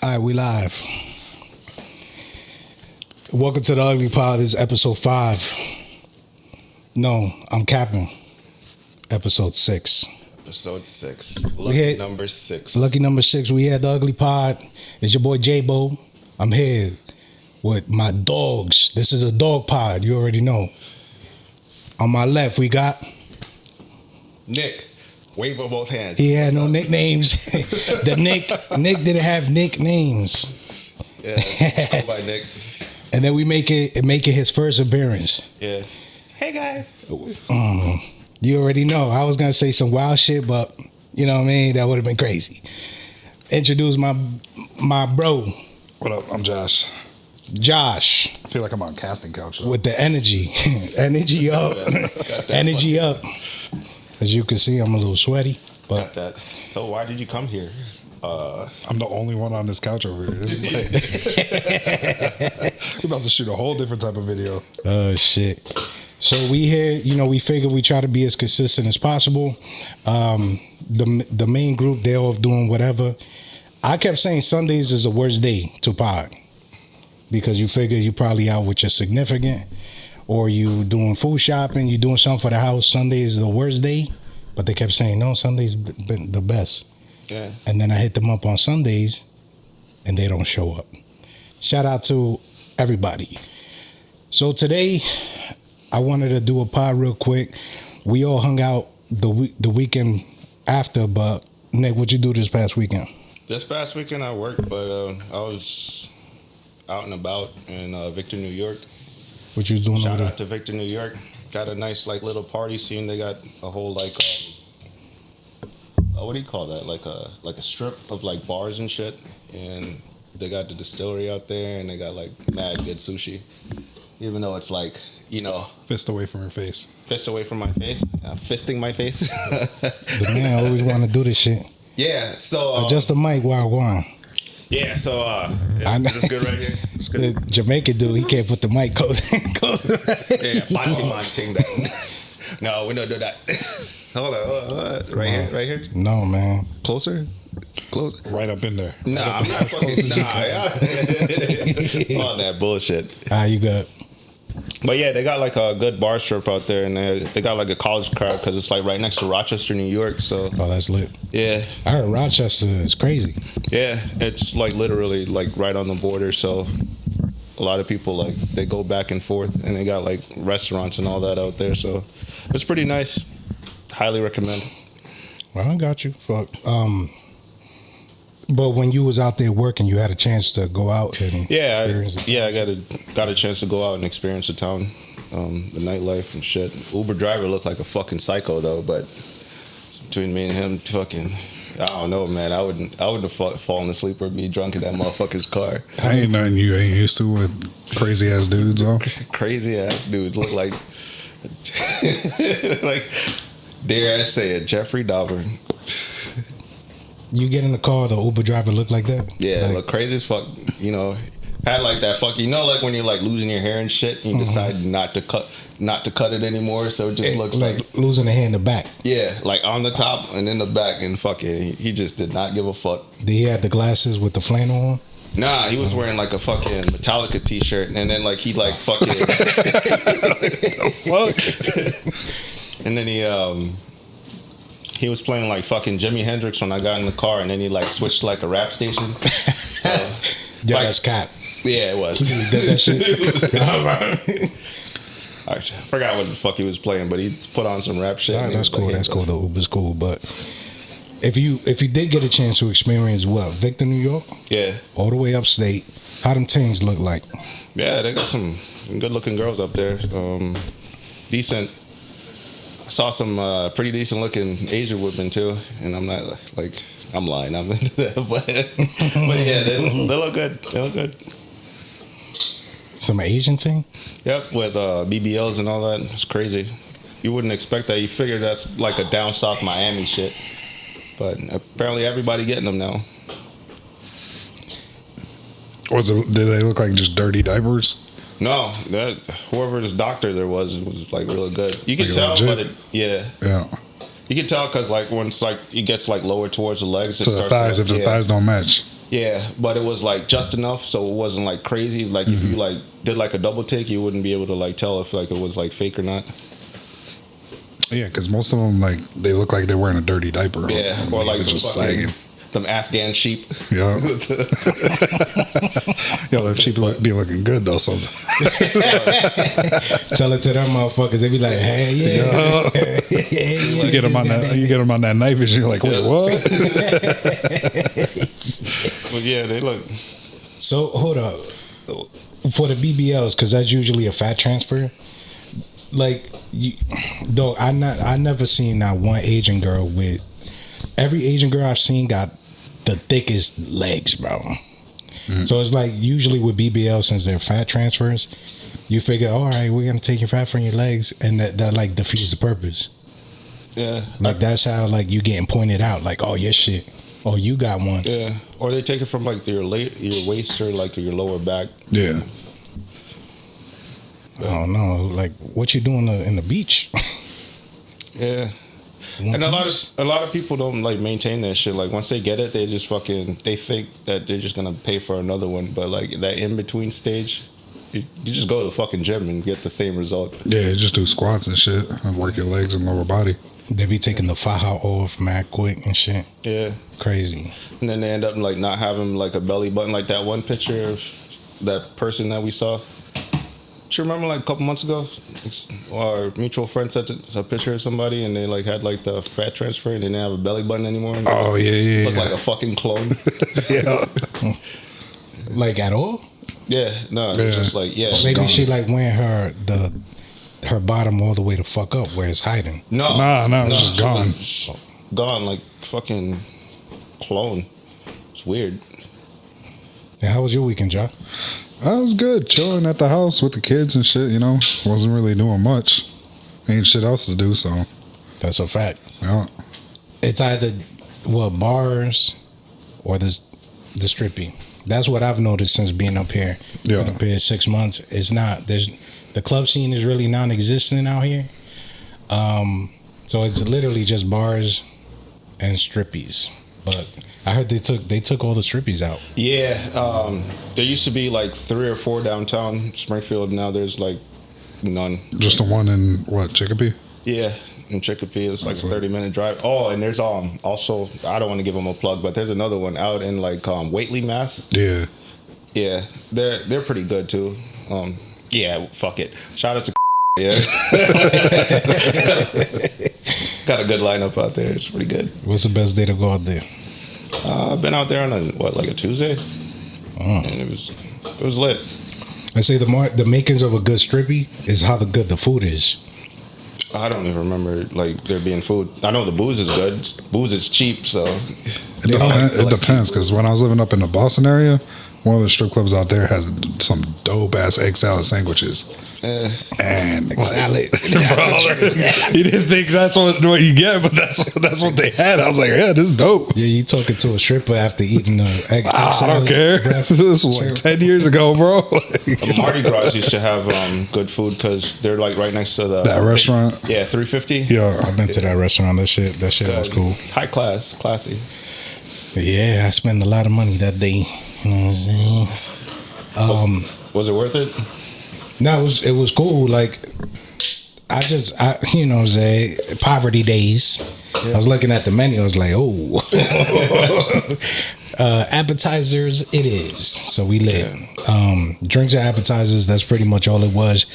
All right, we live. Welcome to the Ugly Pod. This is episode 5. No, I'm capping. Episode 6. Episode 6. Lucky number 6. Lucky number 6. We had the Ugly Pod. It's your boy J-Bo. I'm here with my dogs. This is a dog pod. You already know. On my left, we got Nick. Wave of both hands. He had no nicknames. Nick didn't have nicknames. Yeah, let's go by Nick. And then we make it his first appearance. Yeah. Hey guys. You already know. I was gonna say some wild shit, but you know what I mean. That would have been crazy. Introduce my bro. What up? I'm Josh. Josh. I feel like I'm on a casting couch though. With the energy, energy up, energy up. As you can see, I'm a little sweaty. But got that. So why did you come here? I'm the only one on this couch over here. This is like, we're about to shoot a whole different type of video. Shit. So we here, we figure we try to be as consistent as possible. The main group, they're off doing whatever. I kept saying Sundays is the worst day to pod. Because you figure you probably out with your significant, or you doing food shopping, you doing something for the house. Sunday is the worst day, but they kept saying no, Sunday's been the best. Yeah. And then I hit them up on Sundays, and they don't show up. Shout out to everybody. So today, I wanted to do a pod real quick. We all hung out the weekend after, but Nick, what you do this past weekend? This past weekend I worked, but I was out and about in Victor, New York. What you was doing Shout over there? out to Victor, New York. Got a nice little party scene. They got a whole what do you call that? Like a strip of bars and shit. And they got the distillery out there, and they got mad good sushi. Even though it's Fist away from her face. Fist away from my face. I'm fisting my face. The man always want to do this shit. Yeah. So Adjust the mic while going. yeah. So I know. it's good right here. It's good. The Jamaican dude, he can't put the mic close. Yeah, Pokemon thing that. No, we don't do that. Hold on. Right here. No, man. Closer. Right up in there. Nah, I'm not fucking. All that bullshit. You good? But yeah, they got a good bar strip out there, and they got a college crowd because it's right next to Rochester, New York. So Oh, that's lit. yeah, I heard Rochester is crazy. yeah, it's literally right on the border. So a lot of people they go back and forth, and they got restaurants and all that out there. So it's pretty nice. Highly recommend. Well, I got you. Fuck. But when you was out there working, you had a chance to go out and experience it. I got a chance to go out and experience the town, the nightlife and shit. Uber driver looked like a fucking psycho though, but between me and him, fucking, I don't know, man. I wouldn't have fallen asleep or be drunk in that motherfucker's car. I ain't nothing you ain't used to with crazy ass dudes though. Crazy ass dudes look like dare I say it, Jeffrey Dahmer. You get in the car, the Uber driver look like that? Yeah, look crazy as fuck. Had that fuck. When you're losing your hair and shit, you decide not to cut it anymore, so it just looks like losing a hair in the back. Yeah, on the top and in the back, and fucking, he just did not give a fuck. Did he have the glasses with the flannel on? Nah, he was wearing a fucking Metallica t-shirt, and then he fucking Fuck. and then he was playing fucking Jimi Hendrix when I got in the car, and then he switched to a rap station. So, Yeah, that's cap. Yeah, it was. He did that shit. I forgot what the fuck he was playing, but he put on some rap shit. That's cool. That's cool. The Uber's cool, but if you did get a chance to experience Victor, New York, yeah, all the way upstate, how them things look like? Yeah, they got some good-looking girls up there. Decent. I saw some pretty decent-looking Asian women too, and I'm not I'm lying. I'm into that, but yeah, they look good. They look good. Some Asian thing? Yep, with BBLs and all that. It's crazy. You wouldn't expect that. You figure that's a down south Miami shit, but apparently everybody getting them now. Did they look like just dirty diapers? No, whoever this doctor there was really good. You can tell, legit? but yeah. You can tell because once it gets lower towards the legs, it to the starts thighs. If the thighs don't match, Yeah, but it was like just enough, so it wasn't like crazy. Like if you like did like a double take, you wouldn't be able to like tell if like it was like fake or not. Yeah, because most of them like they look like they're wearing a dirty diaper. Yeah, or like just sagging. them Afghan sheep. Yeah. Yo, them sheep be looking good though. Sometimes. Tell it to them motherfuckers. They be like, hey, yeah. You get them on that. You get them on that knife, and you're like, wait, what? But yeah, they look. So hold up for the BBLs, because that's usually a fat transfer. Like, though I never seen that one Asian girl with. Every Asian girl I've seen got the thickest legs, bro. So it's like usually with BBL, since they're fat transfers, you figure, all right, we're gonna take your fat from your legs, and that like defeats the purpose. Yeah, like that's how like you getting pointed out, like, oh, your shit, oh, you got one. Yeah, or they take it from like your waist or like your lower back. Yeah. I don't know, like what you doing in the beach. Yeah. And a lot of people don't like maintain that shit. Like once they get it, they just they think that they're just gonna pay for another one. But like that in between stage, you just go to the fucking gym and get the same result. Yeah, just do squats and shit and work your legs and lower body. They be taking the faja off mad quick and shit. Yeah, crazy. And then they end up like not having like a belly button, like that one picture of that person that we saw. Do you remember like a couple months ago, our mutual friend sent a picture of somebody and they like had like the fat transfer and they didn't have a belly button anymore. And oh yeah. Looked like a fucking clone. Yeah. Like at all? Yeah, no, it was just like Maybe gone. she like wearing her bottom all the way to fuck up where it's hiding. No, it's just gone. Gone, like fucking clone. It's weird. Yeah, how was your weekend, John? I was good, chilling at the house with the kids and shit. You know, wasn't really doing much. Ain't shit else to do, so That's a fact. yeah. It's either bars or the strippy. That's what I've noticed since being up here. Yeah. Been up here 6 months. It's not the club scene is really non-existent out here. So it's literally just bars and strippies. But I heard they took all the strippies out. Yeah, there used to be like 3 or 4 downtown Springfield. Now there's like none. Just the one in what, Chicopee? Yeah, in Chicopee. It's like That's a 30-minute drive. Oh, and there's also, I don't want to give them a plug, but there's another one out in like Whately, Mass. Yeah. Yeah, they're pretty good too. Yeah, fuck it. Shout out to yeah. Got a good lineup out there. It's pretty good. What's the best day to go out there? I've been out there on a Tuesday, and it was lit. I say the makings of a good strippy is how good the food is. I don't even remember like there being food. I know the booze is good. Booze is cheap, so It depends, because when I was living up in the Boston area, one of the strip clubs out there has some dope ass egg salad sandwiches. And Salad. you didn't think that's what you get, but that's what they had. I was like, yeah, this is dope. Yeah, you talking to a stripper after eating the egg I salad. don't care. This was like 10 years ago, bro. Mardi Gras used to have good food because they're like right next to That restaurant. Yeah, 350. Yeah, I've been to that restaurant. That shit was cool. High class, classy. Yeah, I spent a lot of money that day. You know what I'm saying? Was it worth it? No, it was cool. Like I you know what I'm saying, poverty days. I was looking at the menu. I was like, oh, appetizers it is. So we lit. Drinks and appetizers. That's pretty much all it was.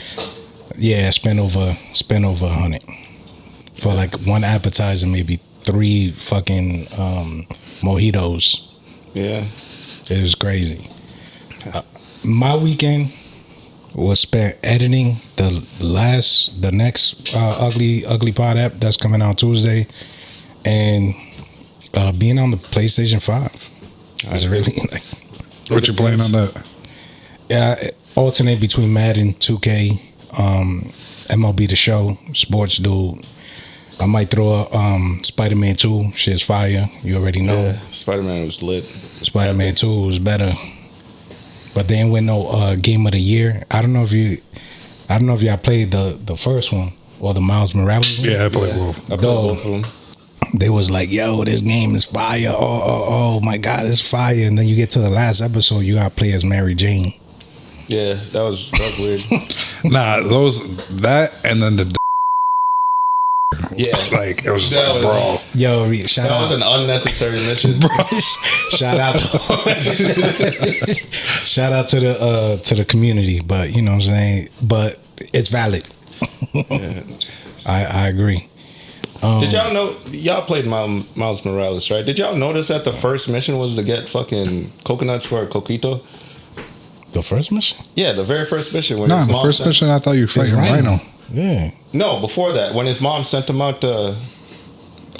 Yeah, spent over 100 for like one appetizer, maybe 3 fucking mojitos. Yeah, it was crazy. My weekend was spent editing the next ugly pod app that's coming out Tuesday, and being on the PlayStation 5. It's really like, what you playing on that? Yeah, alternate between Madden, 2K, MLB The Show, Sports Dude. I might throw up Spider-Man 2. Shit's fire. You already know. Yeah, Spider-Man was lit. Spider-Man 2 was better. But they ain't win no game of the year. I don't know if y'all played the first one or the Miles Morales one. Yeah, I played both. I played both of them. they was like, yo, this game is fire. Oh my God, it's fire. And then you get to the last episode, you got to play as Mary Jane. Yeah, that was weird. Nah, that and then the Yeah, like it was just like, bro. Yo, shout that out. was an unnecessary mission, Bro, shout out to the community, but you know what I'm saying, but it's valid. Yeah. I agree. Did y'all know y'all played Miles Morales, right? Did y'all notice that the first mission was to get fucking coconuts for a coquito? The first mission? Yeah, the very first mission. When Nah, his the mom first sent- mission I thought you were fighting Rhino. Yeah, No, before that, when his mom sent him out to.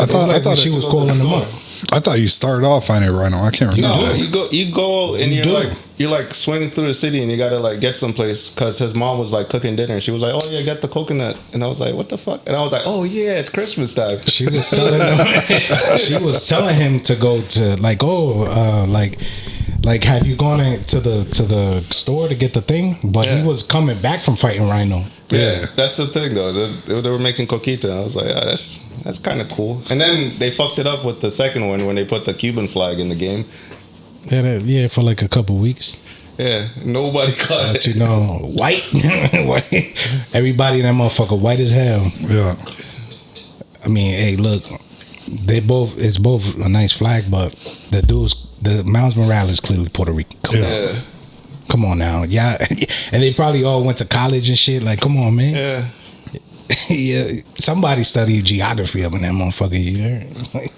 I thought when she was calling him up. I thought you started off fighting Rhino. I can't remember. No, that. you go and You you're like swinging through the city and you gotta like get someplace because his mom was like cooking dinner and she was like, oh yeah, get the coconut, and I was like, what the fuck? And I was like, oh yeah, it's Christmas time. she was telling him. She was telling him to go to like like have you gone to the store to get the thing? But Yeah. he was coming back from fighting Rhino. Yeah, that's the thing though. They were making coquita. And I was like, that's kind of cool. And then they fucked it up with the second one when they put the Cuban flag in the game. Yeah, for like a couple weeks. Yeah, nobody caught But it. you know, white, everybody in that motherfucker white as hell. Yeah. I mean, hey, look, it's both a nice flag, but the Miles Morales clearly Puerto Rican. Yeah, Come on now, yeah, and they probably all went to college and shit. Like, come on, man. yeah. Yeah, somebody studied geography up in that motherfucker. Like,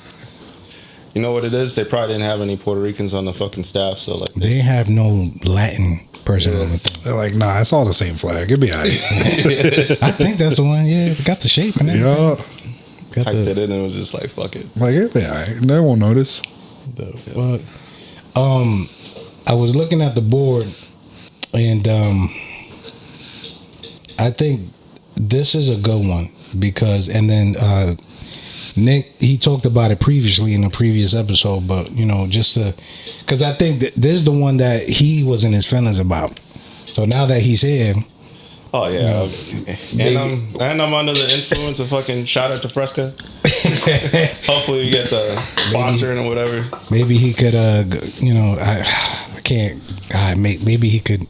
You know what it is? They probably didn't have any Puerto Ricans on the fucking staff, so like they have no Latin person on it. They're like, nah, it's all the same flag. It'd be alright. I think that's the one. Yeah, it got the shape and everything. Yeah. Got typed the, it in and it was just like fuck it. Like it'd be alright. They won't notice. the fuck. I was looking at the board, and I think this is a good one because, and then Nick, he talked about it previously in a previous episode, but you know, just because I think that this is the one that he was in his feelings about. So now that he's here, Oh yeah, Maybe. and I'm under the influence of fucking shout out to Fresca. Hopefully we get the sponsoring or whatever. maybe he could, you know, I can't. Maybe he could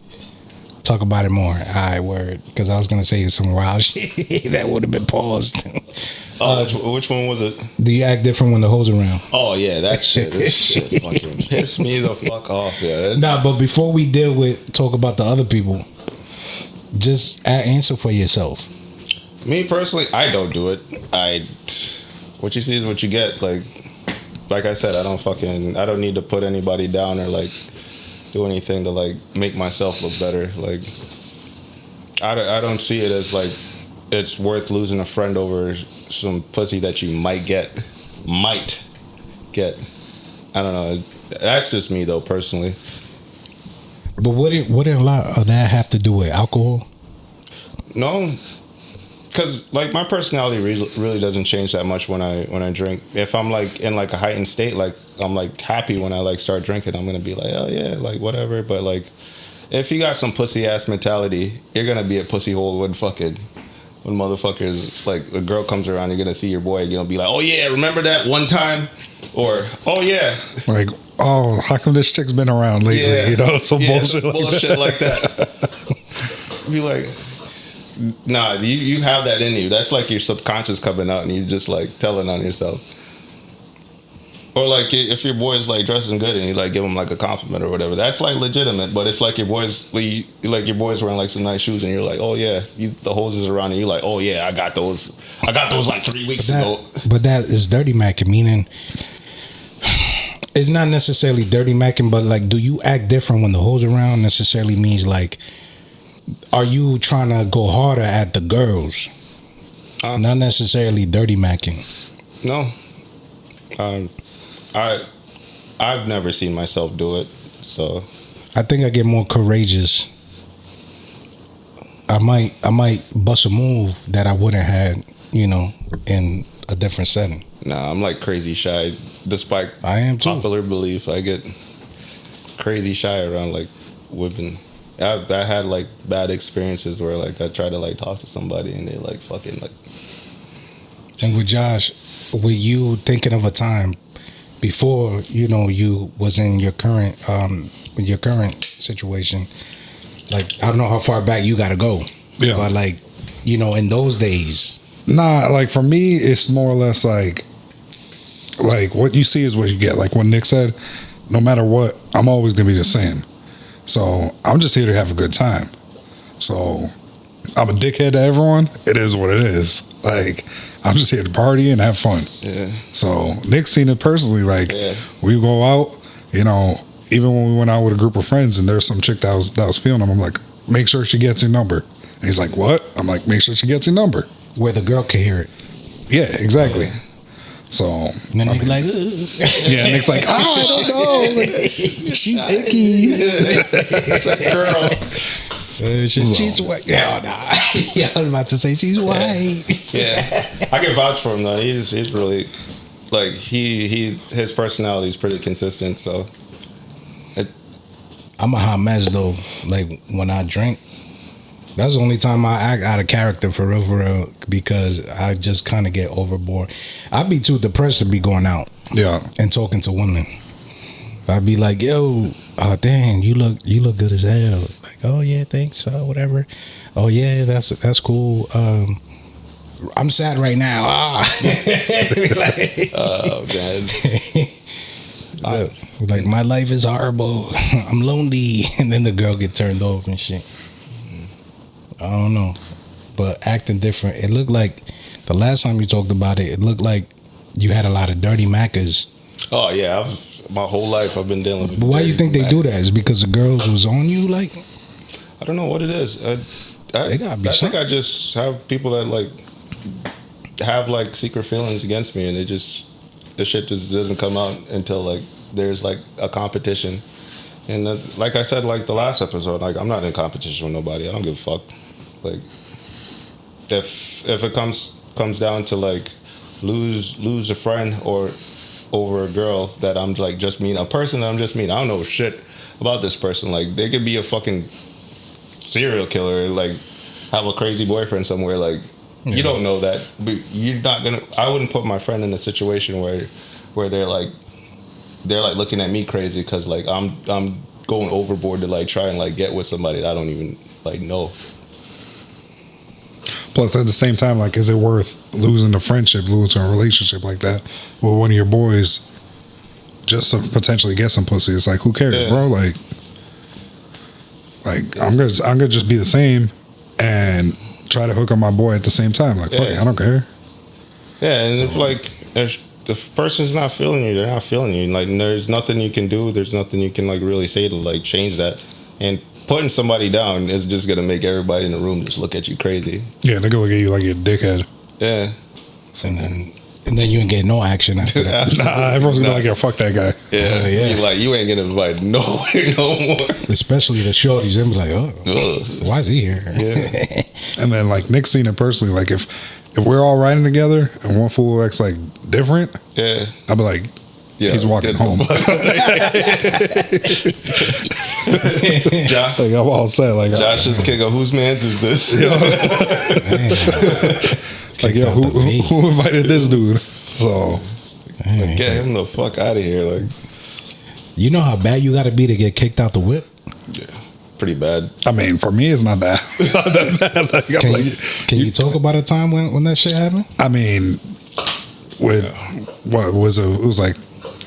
talk about it more. Word, because I was gonna say some wild shit that would have been paused. Which one was it? Do you act different when the hoes around? Oh yeah, that shit. This shit fucking pissed me the fuck off. Yeah. Nah, but before we deal with talk about the other people, just answer for yourself. Me personally, I don't do it. What you see is what you get. Like I said, I don't need to put anybody down or like do anything to like make myself look better. Like I don't see it as like it's worth losing a friend over some pussy that you might get. I don't know. That's just me though, personally. But what did a lot of that have to do with alcohol? No, because like my personality really doesn't change that much when I drink. If I'm like in like a heightened state, like I'm like happy when I like start drinking, I'm gonna be like, oh yeah, like whatever. But like if you got some pussy ass mentality, you're gonna be a pussy hole when motherfuckers like a girl comes around, you're gonna see your boy, you're gonna be like, oh yeah, remember that one time, or oh yeah, Like, oh, how come this chick's been around lately? yeah, You know, some bullshit. some bullshit like that. Be like, nah, you have that in you. That's like your subconscious coming out, and you just like telling on yourself. Or like if your boy's like dressing good and you like give him like a compliment or whatever, that's like legitimate. But if like your boy's wearing like some nice shoes and you're like, oh yeah, the hose is around and you're like, oh yeah, I got those like 3 weeks ago. But that is dirty macking, meaning it's not necessarily dirty macking, but like, do you act different when the hoes around? Necessarily means like, are you trying to go harder at the girls? Not necessarily dirty macking. No, I've never seen myself do it, so I think I get more courageous. I might bust a move that I wouldn't had, you know, in a different setting. nah, I'm like crazy shy. Despite I am too. popular belief, I get crazy shy around like women. I had like bad experiences where like I try to like talk to somebody and they like fucking like. And with Josh, were you thinking of a time before you was in your current situation? Like, I don't know how far back you got to go, but like, in those days. Nah, like for me, it's more or less like what you see is what you get. Like when Nick said, no matter what, I'm always gonna be the same. So I'm just here to have a good time. So I'm a dickhead to everyone. It is what it is. Like, I'm just here to party and have fun. Yeah. So Nick's seen it personally. Like, we go out, even when we went out with a group of friends and there's some chick that was feeling him, I'm like, make sure she gets your number. And he's like, what? I'm like, make sure she gets your number. Where the girl can hear it. Yeah, exactly. Yeah. So and then Nick's like, yeah, Nick's like, I don't know. Like, she's icky. It's like, girl. She's white. Yeah, nah. Yeah, I was about to say she's white. Yeah, I can vouch for him though. He's really like his personality is pretty consistent. So I'm a hot mess though. Like when I drink, that's the only time I act out of character for real, because I just kind of get overboard. I'd be too depressed to be going out, and talking to women. I'd be like, yo, oh dang, you look good as hell. Like, oh yeah, thanks, whatever. Oh yeah, that's cool. I'm sad right now. Like, oh god. Like my life is horrible. I'm lonely, and then the girl get turned off and shit. I don't know, but acting different. It looked like the last time you talked about it. It looked like you had a lot of dirty Maccas. Oh yeah, my whole life I've been dealing with. But why do you think they do that? Is it because the girls was on you? Like, I don't know what it is. I think I just have people that like have like secret feelings against me, and the shit just doesn't come out until like there's like a competition. And like I said, like the last episode, like I'm not in competition with nobody. I don't give a fuck. Like if it comes down to like lose a friend or over a girl that I'm like just mean, a person that I'm just mean, I don't know shit about this person. Like they could be a fucking serial killer, like have a crazy boyfriend somewhere. Like you don't know that, but you're not gonna. I wouldn't put my friend in a situation where they're like looking at me crazy because like I'm going overboard to like try and like get with somebody that I don't even like know. Plus, at the same time, like, is it worth losing a friendship, losing a relationship like that with one of your boys just to potentially get some pussy? It's like, who cares, bro? Like I'm gonna just be the same and try to hook up my boy at the same time. Like, fuck it, I don't care. Yeah, and if the person's not feeling you, they're not feeling you. Like, there's nothing you can do. There's nothing you can like really say to like change that. And putting somebody down is just gonna make everybody in the room just look at you crazy. Yeah, they're gonna look at you like you're a dickhead. Yeah. And then you ain't get no action after that. Nah, everyone's gonna be like, yo, fuck that guy. Yeah, yeah. Like, you ain't getting invited nowhere no more. Especially the shorties, and be like, why is he here? Yeah. And then like Nick's seen it personally. Like if we're all riding together and one fool acts like different, I'll be like, he's walking home. Josh, like I'm all set. Like Josh just kick up. Whose man's is this? Like, yo, who invited this dude? So, like, get him the fuck out of here. Like, you know how bad you got to be to get kicked out the whip? Yeah, pretty bad. I mean, for me, it's not that, not that bad. Like, can you talk about a time when that shit happened? I mean, with what was it? It was like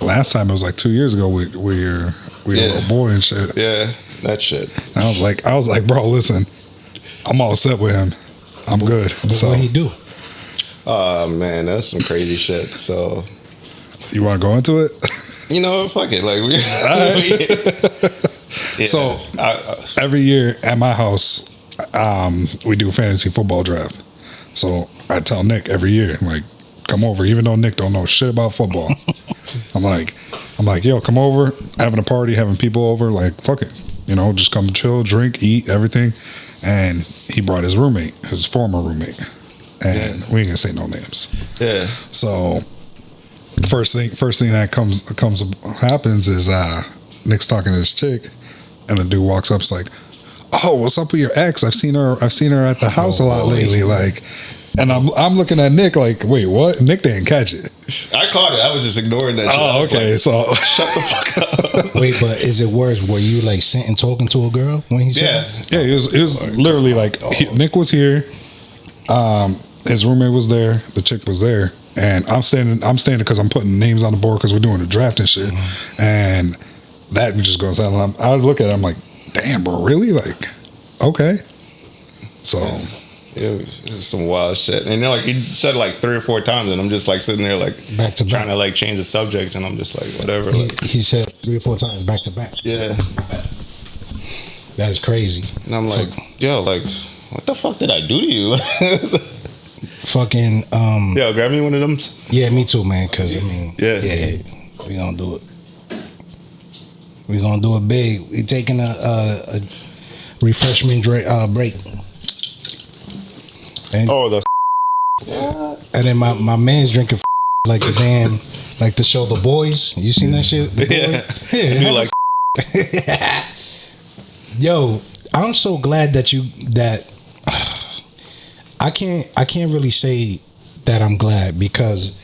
last time. It was like 2 years ago with your little boy and shit. Yeah, that shit. And I was like, bro, listen, I'm all set with him. I'm good. So what did he do? Oh man, that's some crazy shit. So, you want to go into it? You know, fuck it. Like So every year at my house, we do fantasy football draft. So I tell Nick every year, I'm like, come over, even though Nick don't know shit about football. I'm like, yo, come over, having a party, having people over, like, fuck it. You know, just come chill, drink, eat, everything. And he brought his roommate, his former roommate. And we ain't gonna say no names. Yeah. So first thing that happens is Nick's talking to this chick, and the dude walks up, it's like, oh, what's up with your ex? I've seen her at the house a lot lately. Like, And I'm looking at Nick like, wait, what? Nick didn't catch it. I caught it. I was just ignoring that shit. Oh, okay. Like, So shut the fuck up. Wait, but is it worse? Were you like sitting talking to a girl when he said that? yeah, it was literally like Nick was here. His roommate was there. The chick was there. And I'm standing because I'm putting names on the board because we're doing the draft and shit. Mm-hmm. And that just goes out. I look at it, I'm like, damn, bro, really? Like, okay. So it was some wild shit. And like he said like 3 or 4 times, and I'm just like sitting there like back to trying back. to like change the subject, and I'm just like whatever. He said 3 or 4 times back to back. Yeah. That's crazy. And I'm like, yo, like, what the fuck did I do to you? Fucking Yo, grab me one of them. yeah, me too, man. Cause I mean, Yeah. we gonna do it. We gonna do it big. We taking a refreshment break. And and then my man's drinking like the damn like the show The Boys. You seen that shit? The Boys? Yeah. Like, yo, I'm so glad that I can't really say that I'm glad because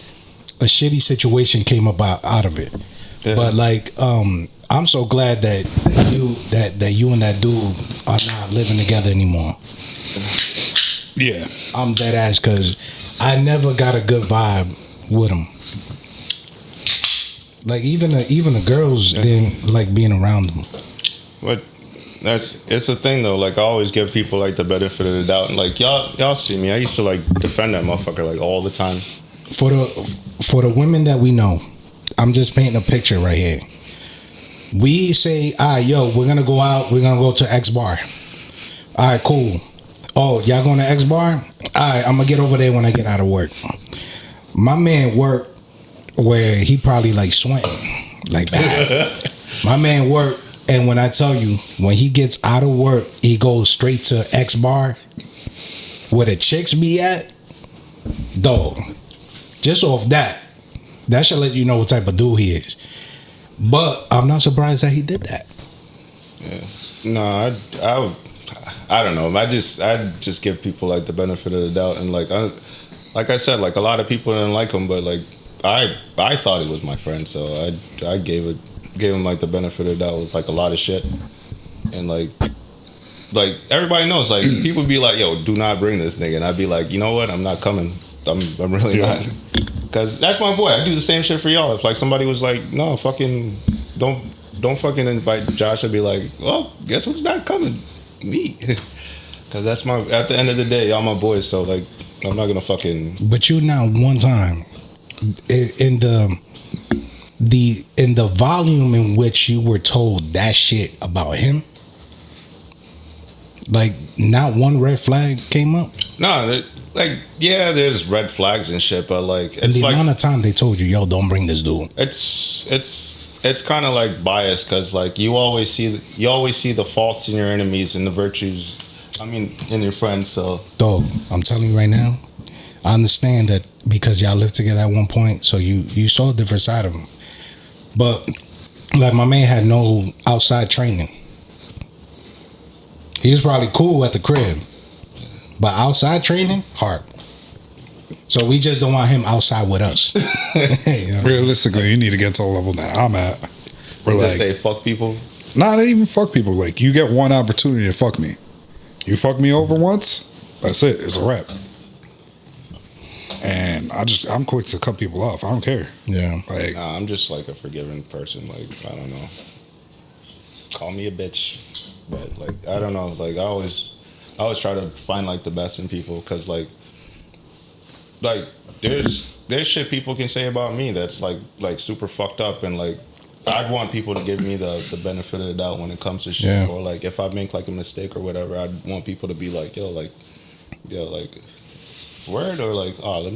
a shitty situation came about out of it. Yeah. But like I'm so glad that you and that dude are not living together anymore. yeah, I'm dead ass because I never got a good vibe with him. Like even the girls didn't like being around him. But it's the thing though. Like I always give people like the benefit of the doubt, and like y'all see me. I used to like defend that motherfucker like all the time. For the women that we know, I'm just painting a picture right here. We say, all right, yo, we're gonna go out. We're gonna go to X bar. All right, cool. Oh, y'all going to X bar? All right, I'm gonna get over there when I get out of work. My man work where he probably like sweating like bad. My man work. And when I tell you, when he gets out of work, he goes straight to X bar where the chicks be at. Dog. Just off that should let you know what type of dude he is. But I'm not surprised that he did that. Yeah. No, I don't know. I just give people like the benefit of the doubt, and like I said, like a lot of people didn't like him, but like I thought he was my friend, so I gave him like the benefit of the doubt with like a lot of shit, and like everybody knows, like people be like, yo, do not bring this nigga, and I'd be like, you know what, I'm not coming. I'm really not, because that's my boy. I do the same shit for y'all. If like somebody was like, no, fucking don't fucking invite Josh, I'd be like, well, guess who's not coming? Me. Because that's at the end of the day, y'all my boys, so like I'm not gonna fucking. But you now one time in the volume in which you were told that shit about him, like not one red flag came up. No, like yeah, there's red flags and shit, but like it's the amount of time they told you, yo, don't bring this dude. It's kind of like biased because like you always see the faults in your enemies and the virtues, I mean, in your friends. So dog, I'm telling you right now, I understand that because y'all lived together at one point, so you saw a different side of him. But like my man had no outside training. He was probably cool at the crib, but outside training, hard. So we just don't want him outside with us. You know? Realistically, you need to get to a level that I'm at. We're like, say fuck people. Not even fuck people. Like you get one opportunity to fuck me. You fuck me over once, that's it. It's a wrap. And I'm quick to cut people off. I don't care. Yeah. Like I'm just like a forgiving person. Like I don't know. Call me a bitch, but like I don't know. Like I always try to find like the best in people, because like there's shit people can say about me that's like super fucked up, and like I'd want people to give me the benefit of the doubt when it comes to shit. Yeah. Or like if I make like a mistake or whatever, I'd want people to be like, yo, like word, or like, oh,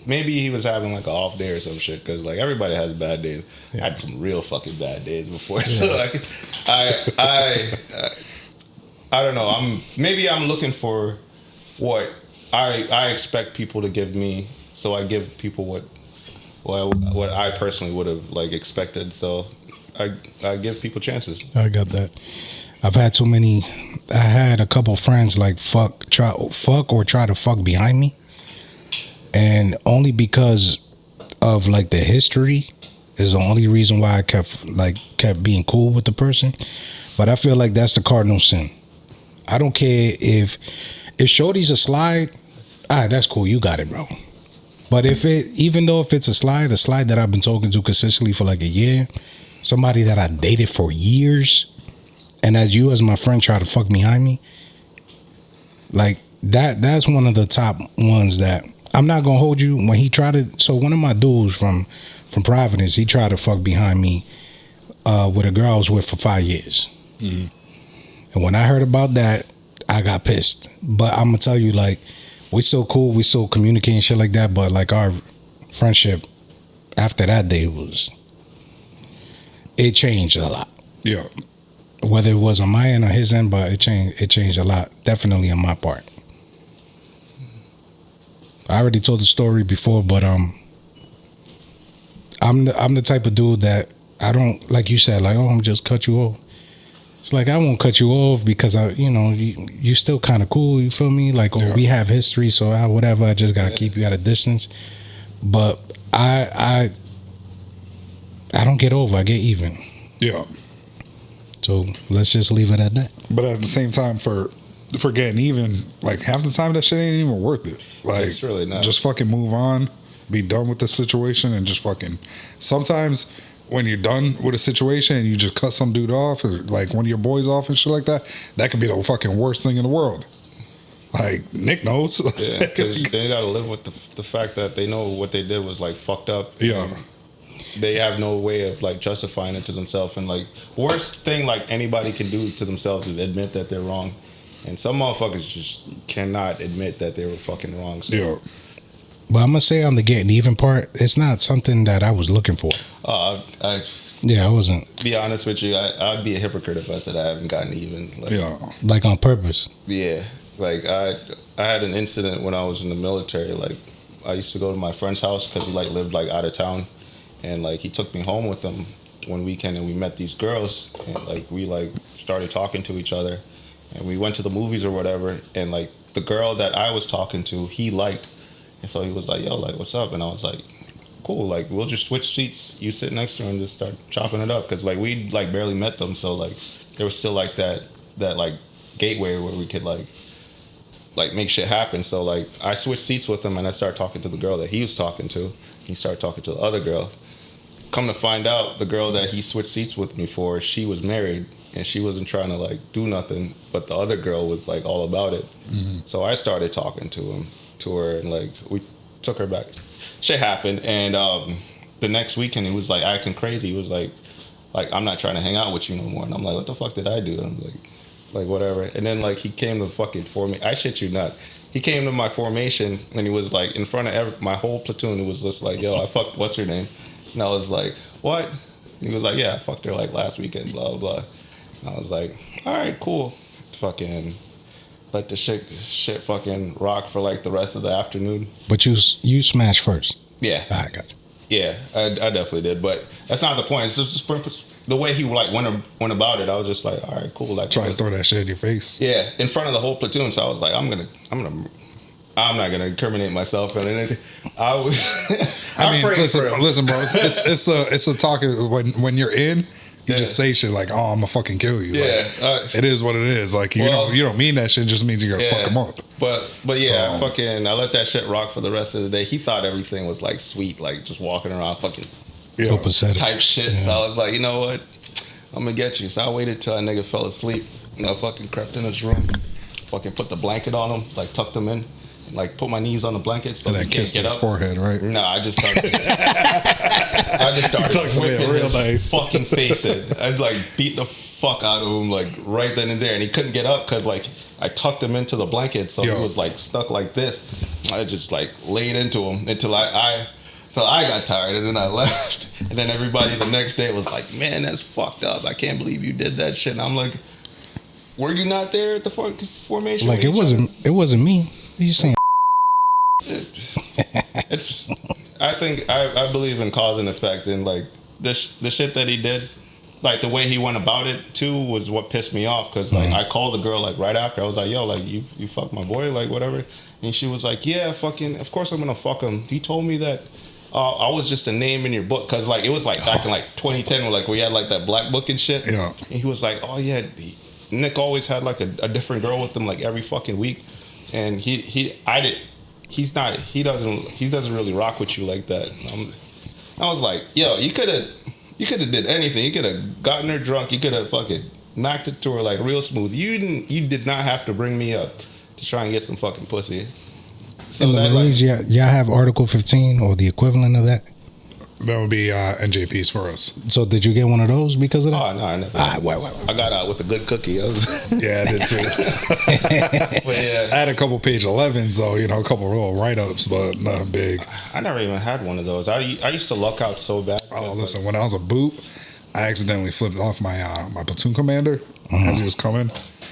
maybe he was having like an off day or some shit, because like everybody has bad days. Yeah. I had some real fucking bad days before. Yeah. So like I don't know. I'm looking for what I expect people to give me, so I give people what I personally would have like expected. So I give people chances. I got that. I had a couple friends like try to fuck behind me. and only because of like the history is the only reason why I kept being cool with the person. But I feel like that's the cardinal sin. I don't care if Shorty's a slide, all right, that's cool, you got it, bro. But even though if it's a slide that I've been talking to consistently for like a year, somebody that I dated for years, and as my friend try to fuck behind me, like that's one of the top ones that I'm not gonna hold you. When he tried to, so one of my dudes from Providence, he tried to fuck behind me with a girl I was with for 5 years. Mm-hmm. And when I heard about that, I got pissed. But I'm gonna tell you, like, we so cool, we so communicating shit like that. But like our friendship after that day it changed a lot. Yeah. Whether it was on my end or his end, but it changed a lot. Definitely on my part. I already told the story before, but I'm the type of dude that I don't, like you said, like, oh, I'm just cut you off. It's like, I won't cut you off because you still kind of cool. You feel me? Like, we have history, so whatever. I just gotta keep you at a distance. But I don't get over. I get even. Yeah. So let's just leave it at that. But at the same time, for getting even, like half the time that shit ain't even worth it. Like, it's really not. Just fucking move on, be done with the situation, and just fucking. Sometimes when you're done with a situation and you just cut some dude off, or like one of your boys off and shit like that, that could be the fucking worst thing in the world. Like, Nick knows. Yeah, because they gotta live with the fact that they know what they did was like fucked up. Yeah. They have no way of like justifying it to themselves, and like worst thing like anybody can do to themselves is admit that they're wrong, and some motherfuckers just cannot admit that they were fucking wrong. So. Yeah. But I'm gonna say on the getting even part, it's not something that I was looking for. I wasn't. Be honest with you, I'd be a hypocrite if I said I haven't gotten even. Like on purpose. Yeah, like I had an incident when I was in the military. Like I used to go to my friend's house because he like lived like out of town. And like he took me home with him one weekend, and we met these girls, and like we like started talking to each other, and we went to the movies or whatever. And like the girl that I was talking to, he liked, and so he was like, "Yo, like, what's up?" And I was like, "Cool, like we'll just switch seats. You sit next to her and just start chopping it up." Because like we like barely met them, so like there was still like that like gateway where we could like make shit happen. So like I switched seats with him, and I started talking to the girl that he was talking to. He started talking to the other girl. Come to find out, the girl that he switched seats with me for, she was married, and she wasn't trying to like do nothing, but the other girl was like all about it. Mm-hmm. So I started talking to her, and like we took her back. Shit happened, and the next weekend he was like acting crazy. He was like I'm not trying to hang out with you no more. And I'm like, what the fuck did I do? And I'm like whatever. And then like he came to fucking formation. I shit you not. He came to my formation, and he was like in front of my whole platoon. It was just like, yo, I fucked what's her name. And I was like, what? And he was like, yeah, I fucked her like last weekend, blah, blah, blah. And I was like, all right, cool. Fucking let the shit fucking rock for like the rest of the afternoon. But you smashed first. Yeah. I got you. Yeah, I definitely did. But that's not the point. It's just the way he like went about it. I was just like, all right, cool. Like, trying to throw that shit in your face. Yeah, in front of the whole platoon. So I was like, I'm not gonna incriminate myself and anything. I mean, listen, bro. It's a talk when you're in. You just say shit like, "Oh, I'm gonna fucking kill you." Yeah, like, it is what it is. Like you don't mean that shit. It just means you're gonna fuck him up. But yeah, I let that shit rock for the rest of the day. He thought everything was like sweet, like just walking around fucking type shit. Yeah. So I was like, you know what, I'm gonna get you. So I waited till a nigga fell asleep, and I fucking crept in his room, fucking put the blanket on him, like tucked him in. Like put my knees on the blanket so and he can't get his up. Forehead, right? No, I just started whipping his fucking face in. I'd like beat the fuck out of him like right then and there, and he couldn't get up because like I tucked him into the blanket, so he was like stuck like this. I just like laid into him until I got tired, and then I left. And then everybody the next day was like, "Man, that's fucked up. I can't believe you did that shit." And I'm like, "Were you not there at the formation?" Like it wasn't me. What are you saying? It's. I think I believe in cause and effect, and like the shit that he did, like the way he went about it too was what pissed me off because like I called the girl like right after. I was like, yo, like you fuck my boy, like whatever. And she was like, yeah, fucking, of course I'm gonna fuck him. He told me that I was just a name in your book because like it was like back in like 2010 where like we had like that black book and shit. Yeah. And he was like, oh yeah, Nick always had like a different girl with him like every fucking week, and he doesn't really rock with you like that. I was like, yo, you could have did anything. You could have gotten her drunk. You could have fucking knocked it to her like real smooth. You did not have to bring me up to try and get some fucking pussy. So in the Marines, y'all have Article 15 or the equivalent of that? That would be NJPs for us. So did you get one of those because of that? Oh, no, I never. I got out with a good cookie. Yeah, I did too. But yeah. I had a couple page 11s though, a couple little write-ups, but not big. I never even had one of those. I used to luck out so bad. Oh, listen, when I was a boot, I accidentally flipped off my my platoon commander as he was coming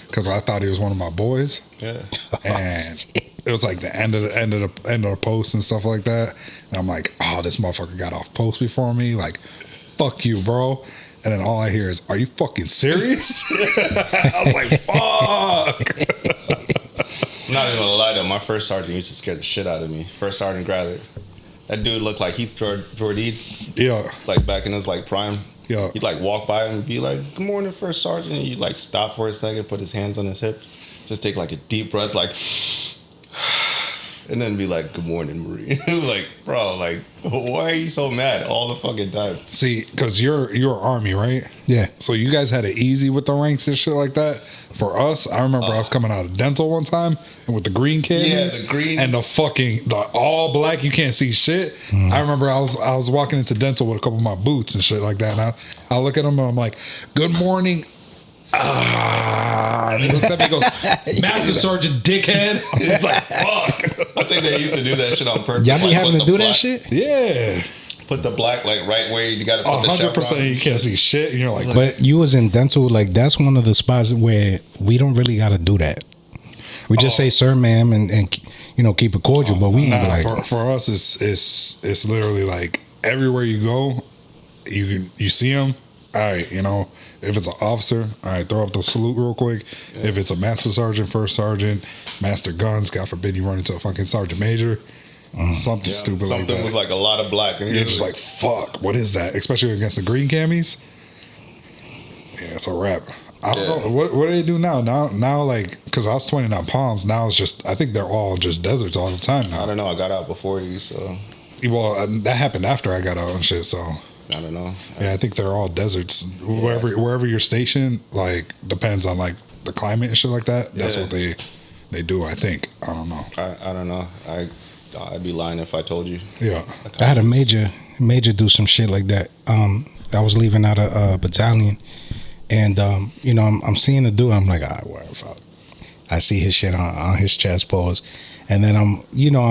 because I thought he was one of my boys. Yeah. And it was like the end of the post and stuff like that. And I'm like, oh, this motherfucker got off post before me. Like, fuck you, bro. And then all I hear is, are you fucking serious? I was like, fuck. I'm not even gonna lie though, my first sergeant used to scare the shit out of me. First Sergeant Grather. That dude looked like Heath Jordeed. Yeah. Like back in his like prime. Yeah. He'd like walk by him and be like, good morning, First Sergeant. And he'd like stop for a second, put his hands on his hip, just take like a deep breath, like, and then be like, good morning, Marine. Like, bro, like, why are you so mad all the fucking time? See, because you're Army, right? Yeah. So you guys had it easy with the ranks and shit like that. For us, I remember I was coming out of dental one time and with the green cans, the green and the all black, you can't see shit. I remember I was walking into dental with a couple of my boots and shit like that. And I look at them and I'm like, good morning. And he looks at me and goes, Master Sergeant dickhead. It's like, fuck. I think they used to do that shit on purpose. Y'all be like, having to do that shit? Yeah. Put the black like right where you got to put the 100% you can't see shit. And you're like, But you was in dental, like that's one of the spots where we don't really got to do that. We just say sir, ma'am, and keep it cordial. But we ain't be like for us, it's literally like everywhere you go, you see them. All right, if it's an officer, all right, throw up the salute real quick. Yeah. If it's a master sergeant, first sergeant, master guns, God forbid you run into a fucking sergeant major, something stupid like that. Something with like a lot of black. And you're just like, fuck, what is that? Especially against the green camis. Yeah, it's a wrap. I don't know. What do they do now? Now, like, because I was 29 Palms, now it's just, I think they're all just deserts all the time now. I don't know. I got out before you, so. Well, that happened after I got out and shit, so. I don't know. Yeah, I think they're all deserts. Wherever you're stationed, like, depends on, like, the climate and shit like that. That's what they do, I think. I don't know. I don't know. I'd be lying if I told you. Yeah. I had a major do some shit like that. I was leaving out a battalion, and I'm seeing a dude. I'm like, all right, whatever. Fuck. I see his shit on his chest pose, and then I'm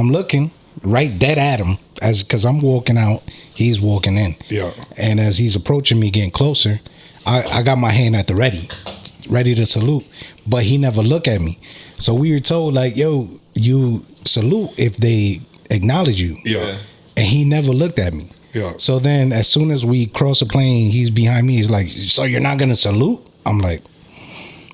looking right dead at him because I'm walking out, he's walking in. Yeah. And as he's approaching me, getting closer, I got my hand at the ready to salute, but he never looked at me. So we were told like, yo, you salute if they acknowledge you. Yeah. And he never looked at me. Yeah. So then as soon as we cross a plane, he's behind me. He's like, so you're not going to salute? I'm like,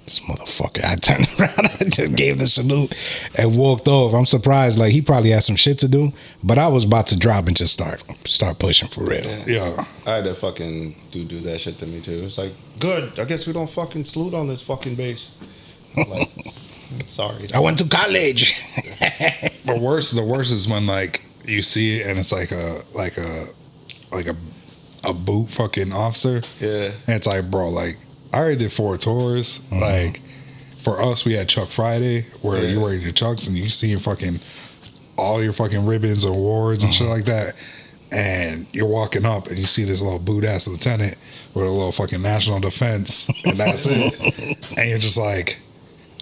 this motherfucker. I turned around, I just gave the salute and walked off. I'm surprised. Like, he probably had some shit to do, but I was about to drop and just start pushing for real. Yeah. I had to fucking do that shit to me too. It's like, good. I guess we don't fucking salute on this fucking base. I'm like, sorry. I went to college. The worst is when like you see it and it's like a boot fucking officer. Yeah. And it's like, bro, like I already did 4 tours. Mm-hmm. Like for us, we had Chuck Friday where you wear your Chucks and you see fucking all your fucking ribbons and awards and shit like that. And you're walking up and you see this little boot ass lieutenant with a little fucking national defense and that's it. And you're just like,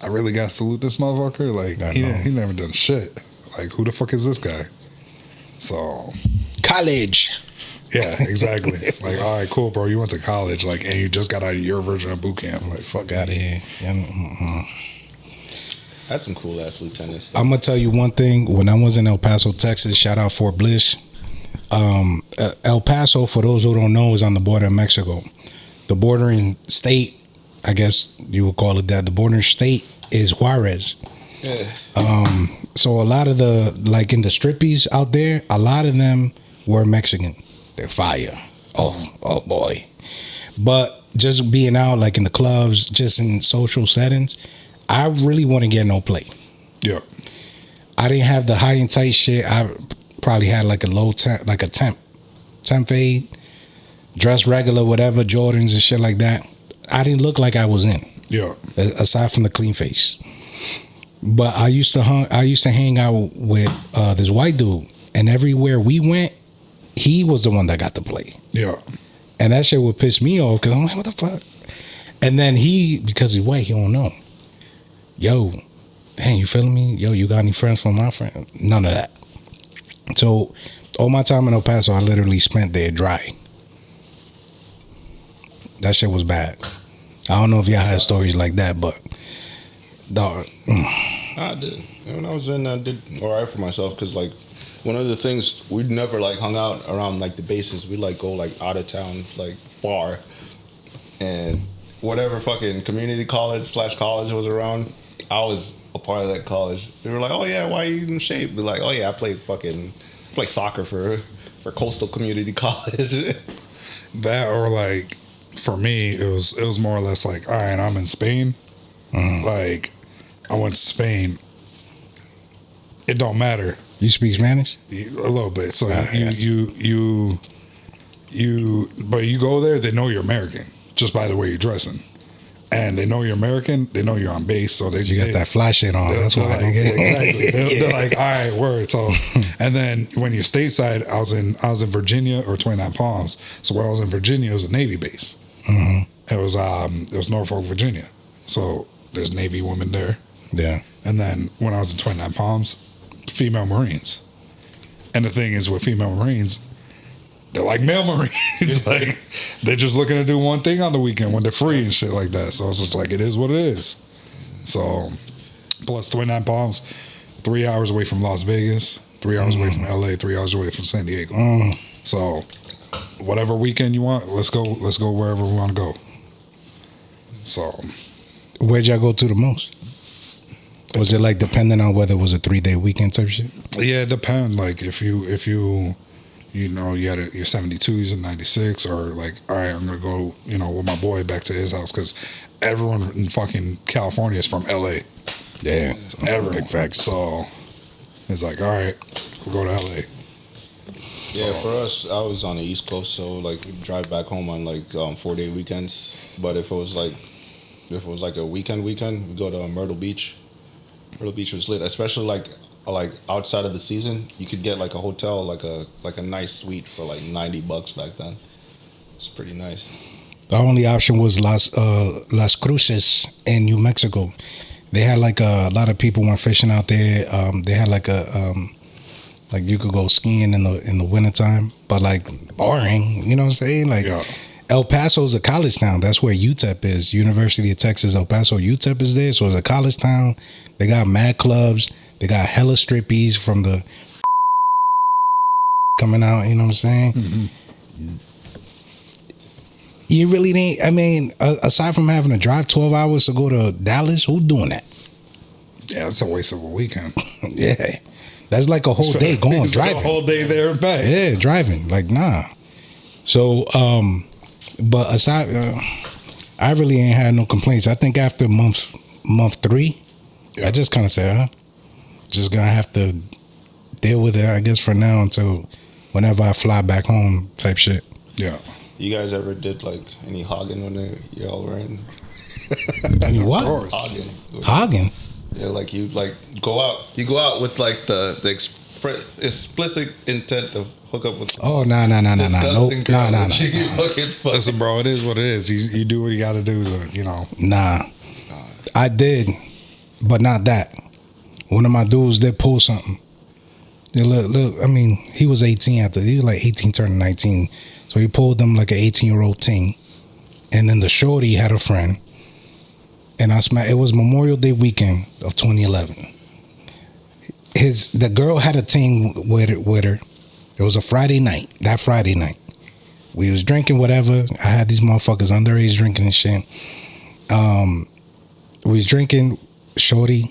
I really gotta salute this motherfucker. Like he never done shit. Like who the fuck is this guy? So college. Yeah, exactly. Like, all right, cool, bro. You went to college, like, and you just got out of your version of boot camp. Like, fuck out of here. That's some cool ass lieutenants. I'm gonna tell you one thing. When I was in El Paso, Texas, shout out Fort Bliss. El Paso, for those who don't know, is on the border of Mexico. The bordering state, I guess you would call it that. The bordering state is Juarez. Yeah. So a lot of the, like in the strippies out there, a lot of them were Mexican. They're fire. Oh boy. But just being out like in the clubs, just in social settings, I really wouldn't get no play. Yeah. I didn't have the high and tight shit. I probably had like a low temp, like a temp fade, dress regular, whatever, Jordans and shit like that. I didn't look like I was in. Yeah. Aside from the clean face. But I used to hang out with this white dude, and everywhere we went, he was the one that got to play. Yeah. And that shit would piss me off because I'm like, what the fuck? And then because he's white, he don't know. Yo, dang, you feeling me? Yo, you got any friends from my friend? None of that. So all my time in El Paso, I literally spent there dry. That shit was bad. I don't know if y'all had stories like that, but dog. I did. When I was in, I did all right for myself because, like, one of the things, we'd never, like, hung out around, like, the bases. We'd, like, go, like, out of town, like, far. And whatever fucking community college / college was around, I was a part of that college. They were like, oh, yeah, why are you in shape? Be like, oh, yeah, I play soccer for Coastal Community College. That, or like, for me, it was more or less like, all right, I'm in Spain. Like, I went to Spain. It don't matter. You speak Spanish? A little bit. So but you go there, they know you're American just by the way you're dressing, and they know you're American. They know you're on base, so you got that fly shit on. That's why I don't get it. Exactly. They're like, all right, word. So, and then when you're stateside, I was in Virginia or 29 Palms. So when I was in Virginia, it was a Navy base. It was Norfolk, Virginia. So there's Navy women there. Yeah. And then when I was in 29 Palms, female Marines. And the thing is with female Marines, they're like male Marines. Like, they're just looking to do one thing on the weekend when they're free and shit like that. So it's just like, it is what it is. So, plus 29 Palms, 3 hours away from Las Vegas, 3 hours away from LA, 3 hours away from San Diego. So, whatever weekend you want, let's go wherever we want to go. So, where'd y'all go to the most? Was it like depending on whether it was a 3-day weekend type shit? Yeah, it depends. Like if you know you had your 72s and 96, or like, all right, I'm gonna go with my boy back to his house because everyone in fucking California is from LA. Yeah, everyone. Big facts. So it's like, all right, we'll go to LA. Yeah, for us, I was on the East Coast, so like we drive back home on like 4-day weekends. But if it was like a weekend, we go to Myrtle Beach. Myrtle Beach was lit, especially like outside of the season. You could get like a hotel, like a nice suite for like $90 back then. It's pretty nice. The only option was Las Cruces in New Mexico. They had like a lot of people went fishing out there. They had like like you could go skiing in the wintertime, but like boring. You know what I'm saying? Like, yeah. El Paso is a college town. That's where UTEP is. University of Texas, El Paso. UTEP is there, so it's a college town. They got mad clubs. They got hella strippies from the coming out. You know what I'm saying? You really ain't. I mean, aside from having to drive 12 hours to go to Dallas, who's doing that? Yeah, it's a waste of a weekend. Yeah, that's like a whole day going driving. A whole day there and back. Yeah, driving. Like, nah. So, but aside, I really ain't had no complaints. I think after month 3, I just kind of said, just gonna have to deal with it, I guess, for now until whenever I fly back home type shit. Yeah. You guys ever did like any hogging when y'all were in? Any what? Hogging? Yeah, like you go out with like the explicit intent of hook up with. Oh, no. Nope. No. Listen, bro, it is what it is. You do what you got to do. Nah, I did, but not that. One of my dudes did pull something. Yeah, look. I mean, he was 18 he was like 18 turning 19, so he pulled them like an 18-year-old ting, and then the shorty had a friend, and it was Memorial Day weekend of 2011. The girl had a ting with her. It was a Friday night. That Friday night, We was drinking whatever. I had these motherfuckers underage drinking and shit. We was drinking. Shorty,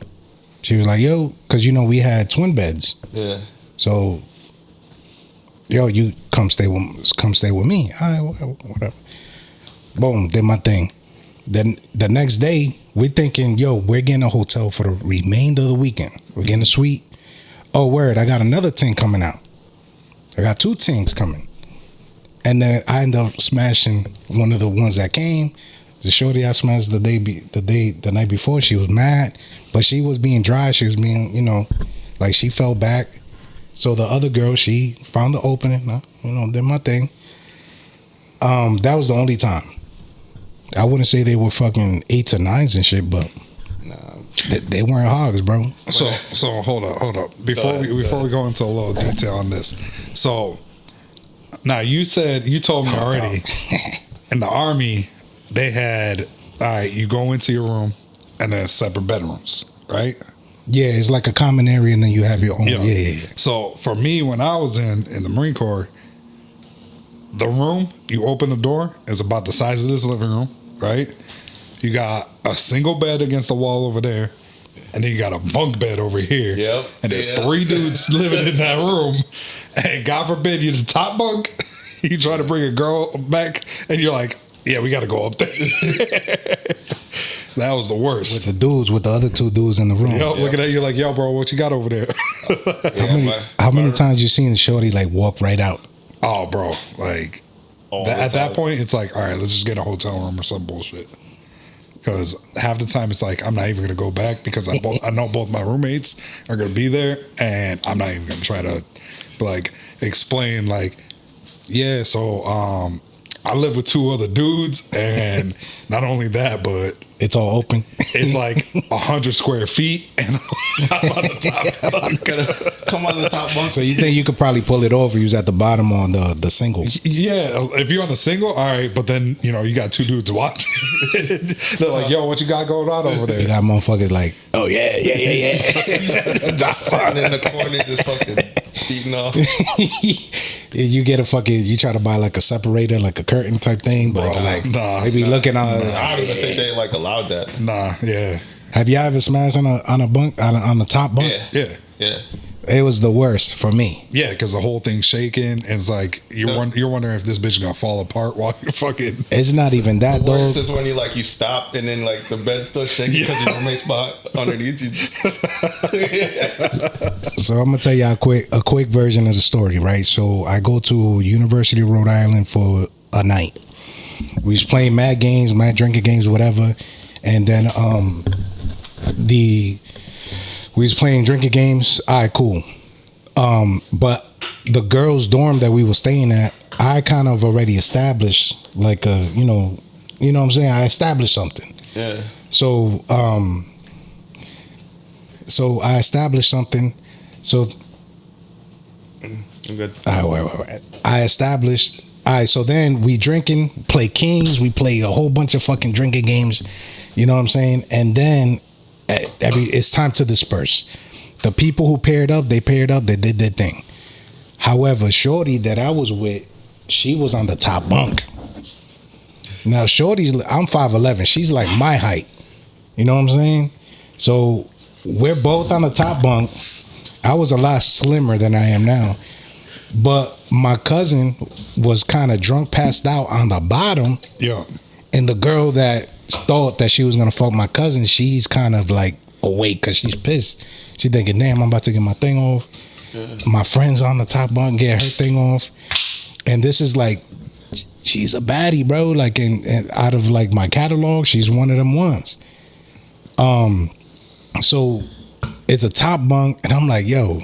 she was like, yo, because we had twin beds. Yeah. So, yo, you come stay with me. All right, whatever. Boom, did my thing. Then the next day, we're thinking, yo, we're getting a hotel for the remainder of the weekend. We're getting a suite. Oh, word, I got another ting coming out. I got 2 tings coming. And then I end up smashing one of the ones that came. The shorty I smashed the night before, she was mad, but she was being dry. She was being, like she fell back. So the other girl, she found the opening, did my thing. That was the only time. I wouldn't say they were fucking 8s or 9s and shit, but they weren't hogs, bro. So hold up. Before we go into a little detail on this. So now you told me already in the Army they had, all right, you go into your room and then separate bedrooms, right? Yeah, it's like a common area and then you have your own. Yeah. So for me, when I was in the Marine Corps, the room, you open the door, is about the size of this living room, right? You got a single bed against the wall over there, and then you got a bunk bed over here. Yep. And there's 3 dudes living in that room. And God forbid you're the top bunk, you try to bring a girl back, and you're like, yeah, we got to go up there. That was the worst. With the other 2 dudes in the room. Looking at you like, yo, bro, what you got over there? How many times you seen the shorty like walk right out? Oh, bro, like at that point, it's like, all right, let's just get a hotel room or some bullshit. Because half the time it's like, I'm not even gonna go back because I know both my roommates are gonna be there, and I'm not even gonna try to like explain like, yeah, so I live with 2 other dudes, and not only that, but it's all open. It's like 100 square feet, and I'm on the top bunk. Come on the top bunk. So you think you could probably pull it off? Use at the bottom on the single? Yeah, if you're on the single, all right. But then you got 2 dudes watching. They're like, "Yo, what you got going on over there?" You got motherfuckers like, "Oh yeah." Sitting in the corner, just fucking beating off. You get you try to buy like a separator, like a curtain type thing, but maybe looking on. I don't even think they like allowed that. Nah, yeah. Have you ever smashed on a bunk on the top bunk? Yeah. It was the worst for me. Yeah, because the whole thing's shaking, and it's like you're wondering if this bitch is gonna fall apart while you're fucking. It's not even that though. The worst is when you stop and then like the bed's still shaking because your roommate's spot underneath you. So I'm gonna tell you a quick version of the story, right? So I go to University of Rhode Island for a night. We was playing mad games, mad drinking games, whatever, and then we was playing drinking games. All right, cool. But the girls' dorm that we were staying at, I kind of already established like you know what I'm saying? I established something. Yeah. So I established something. So I'm good. all right. I established. All right, so then we drinking, play Kings, we play a whole bunch of fucking drinking games. You know what I'm saying? And then it's time to disperse. The people who paired up, they did their thing. However, shorty that I was with, she was on the top bunk. Now, I'm 5'11". She's like my height. You know what I'm saying? So we're both on the top bunk. I was a lot slimmer than I am now. But my cousin was kind of drunk, passed out on the bottom. Yeah. And the girl that thought that she was going to fuck my cousin, she's kind of like awake because she's pissed. She thinking, damn, I'm about to get my thing off. Yeah. My friend's on the top bunk, get her thing off. And this is like, she's a baddie, bro. Like, and out of like my catalog, she's one of them ones. So it's a top bunk, and I'm like, yo,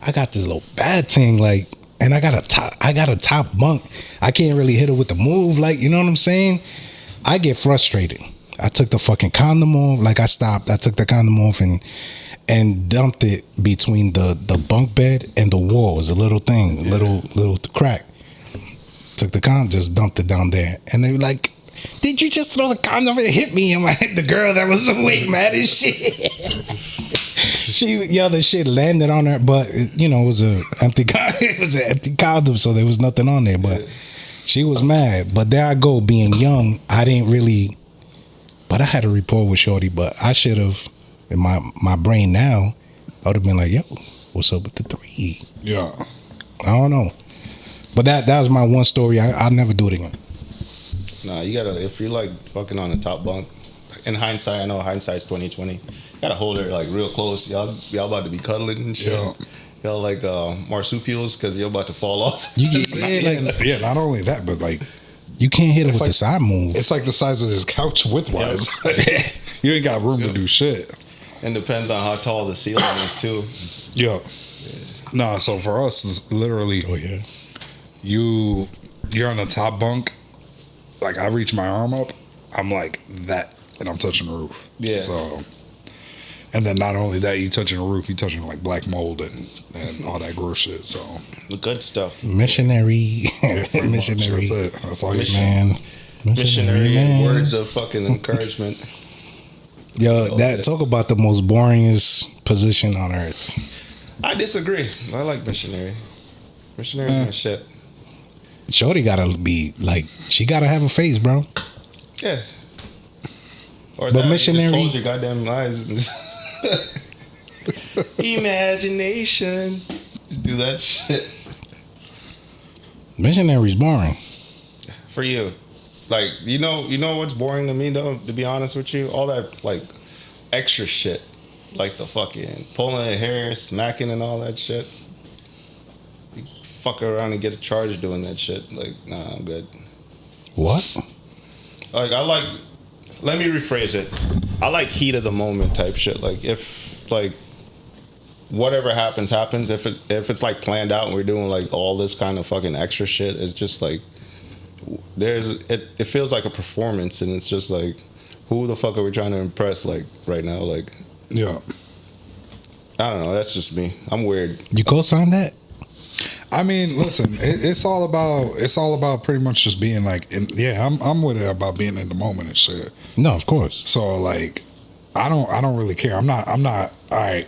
I got this little bad thing, like, and I got a top bunk. I can't really hit her with the move, like, you know what I'm saying? I get frustrated. I took the fucking condom off. Like, I stopped. I took the condom off and dumped it between the bunk bed and the wall. It was a little thing, a little crack. Took the condom, just dumped it down there. And they were like, did you just throw the condom and hit me? And the girl that was awake, mad as shit. The shit landed on her, but it was an empty condom, so there was nothing on there. But She was mad, but there I go, being young. I didn't really, but I had a rapport with Shorty. But I should have, in my brain now, I would have been like, "Yo, what's up with the 3?" Yeah. I don't know, but that was my one story. I'll never do it again. Nah, you gotta, if you're like fucking on the top bunk, in hindsight, I know hindsight's 2020. You gotta hold her like real close. Y'all about to be cuddling and shit. Yeah. Y'all like marsupials because you're about to fall off. Yeah, not only that, but like You can't hit it It's with like- the side move. it's like the size of this couch width-wise. You ain't got room to do shit. And depends on how tall the ceiling is too. Yeah. No, so for us, it's literally, Oh yeah. you're on the top bunk. Like I reach my arm up, I'm like that, and I'm touching the roof. Yeah. So, and then not only that, you touching the roof, you touching like black mold and all that gross shit. So, The good stuff. Missionary, yeah, pretty much, missionary, that's it. That's all you Mission- man. Missionary man. words of fucking encouragement. Yo, that talk about the most boringest position on earth. I disagree. I like missionary. Missionary's my shit. Shorty gotta be like, she gotta have a face, bro. Yeah. Or But that, missionary- You just close your goddamn eyes. And just imagination. Just do that shit. Missionary's boring. For you. Like, you know what's boring to me though, to be honest with you? All that like extra shit. Like the fucking pulling the hair, smacking and all that shit. You fuck around and get a charge doing that shit. Like, nah, I'm good. What? Like let me rephrase it. I like heat of the moment type shit. Like if like whatever happens. If it's like planned out and we're doing like all this kind of fucking extra shit, it's just like it feels like a performance, and it's just like, who the fuck are we trying to impress like right now? Like, Yeah. I don't know. That's just me. I'm weird. You co-sign that? I mean, listen, it's all about pretty much just being like, I'm with it about being in the moment and shit. No, of course. So like, I don't really care. I'm not. All right,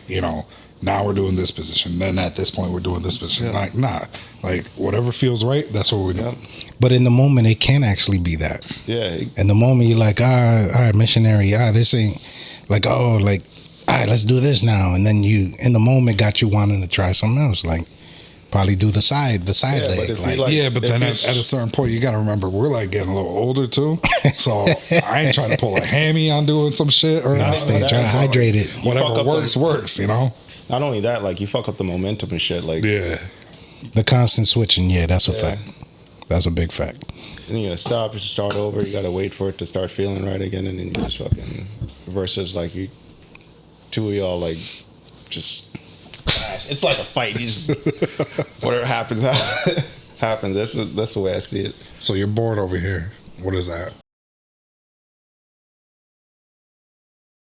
now we're doing this position. Then at this point we're doing this position. Yeah. Like, nah. Like whatever feels right, that's what we're doing. But in the moment, it can actually be that. Yeah. In the moment, you're like, all right, missionary, this ain't like, all right, let's do this now. And then you, in the moment, got you wanting to try something else, like probably do the side Yeah, but leg. if you Like, like- Yeah, but if then it's- at a certain point, you got to remember we're like getting a little older too. So I ain't trying to pull a hammy on doing some shit or nah, anything. stay that's all. hydrated. You fuck Whatever up works. Not only that, like you fuck up the momentum and shit. Like, Yeah. The constant switching, that's a Yeah. fact. That's a big fact. then you gotta stop, you start over. You gotta wait for it to start feeling right again, and then you just fucking versus like you, two of y'all like just. Gosh, it's like a fight. You just whatever happens, happens. That's the way I see it. So you're bored over here. What is that?